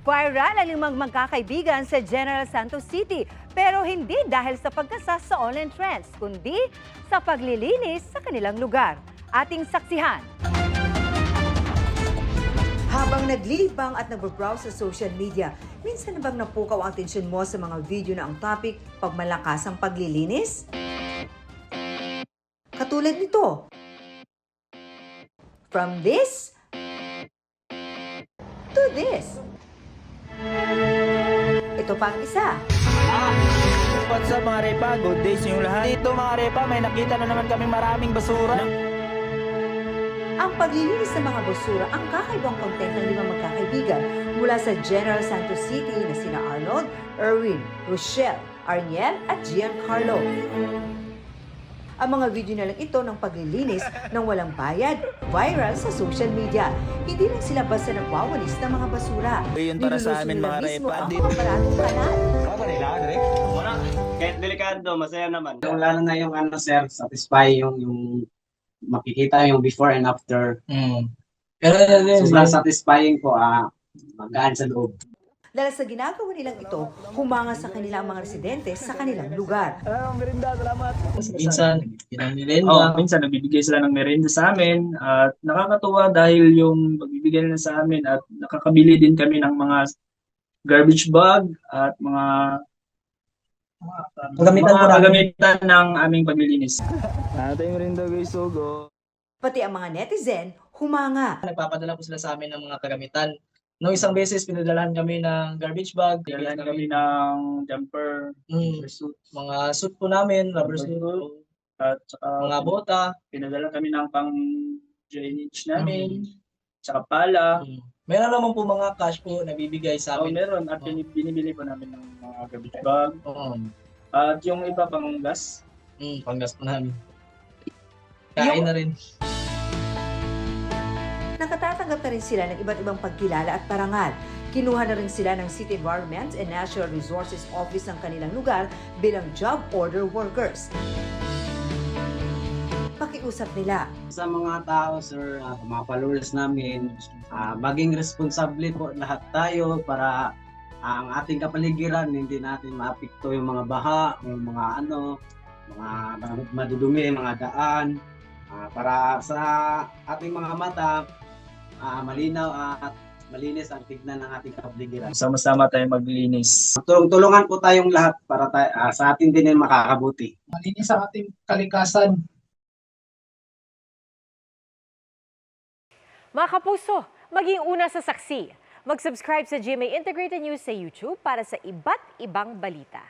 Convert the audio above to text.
Viral ang 5 magkakaibigan sa General Santos City, pero hindi dahil sa pagkasa sa online trends, kundi sa paglilinis sa kanilang lugar. Ating saksihan. Habang naglilibang at nagbabrowse sa social media, minsan na bang napukaw ang atensyon mo sa mga video na ang topic pagmalakas ang paglilinis? Katulad nito. From this to this. Ito pa ang isa. What's up mga repa? Good days yung lahat. Dito mga repa, may nakita na naman kami maraming basura. Ang paglilinis ng mga basura ang kakaibang content ng 5 magkakaibigan mula sa General Santos City na sina Arnold, Erwin, Rochelle, Arniel at Giancarlo. Ang mga video na lang ito ng paglilinis ng walang bayad, viral sa social media. Hindi lang sila basta nagwawalis ng mga basura. Yun para sa amin mga mismo repa. ang paparadong kanal. Wala. Kahit delikado, masaya naman. Lalo na yung sir, satisfy yung makikita yung before and after. Pero Sobrang satisfying po, magaan sa loob. Dahil sa ginagawa nilang ito, humanga sa kanila ang mga residente sa kanilang lugar. merinda, salamat. Minsan, ginang Minsan nagbibigay sila ng merienda sa amin at nakakatuwa dahil yung pagbibigay nila sa amin at nakakabili din kami ng mga garbage bag at mga kagamitan ng aming paglilinis. Natay merinda guys, sugo. Pati ang mga netizen, humanga. Nagpapadala po sila sa amin ng mga kagamitan. Noong isang beses, pinadalahan kami ng garbage bag. Kailan kami ng jumper, suit, Mga suit po namin, rubber suit, at saka mga bota. pinadala kami ng pang drainage namin, saka pala. Meron naman po mga cash po na bibigay sa amin. Meron at binibili po namin ng mga garbage bag. At yung iba pang gas. Panggas po namin. Kain na rin. Nakatatanggap na rin sila ng iba't ibang pagkilala at parangal. Kinuha na rin sila ng City Environment and Natural Resources Office ng kanilang lugar bilang job order workers. Pakiusap nila. Sa mga tao, sir, mga followers namin, maging responsable po lahat tayo para ang ating kapaligiran, hindi natin maapekto yung mga baha, yung mga mga madudumi, mga daan, para sa ating mga mata, malinaw at malinis ang tignan ng ating kapaligiran. Sama-sama tayo maglinis. Tulungan po tayong lahat para sa atin din yung makakabuti. Malinis ang ating kalikasan. Mga kapuso, maging una sa saksi. Mag-subscribe sa GMA Integrated News sa YouTube para sa iba't ibang balita.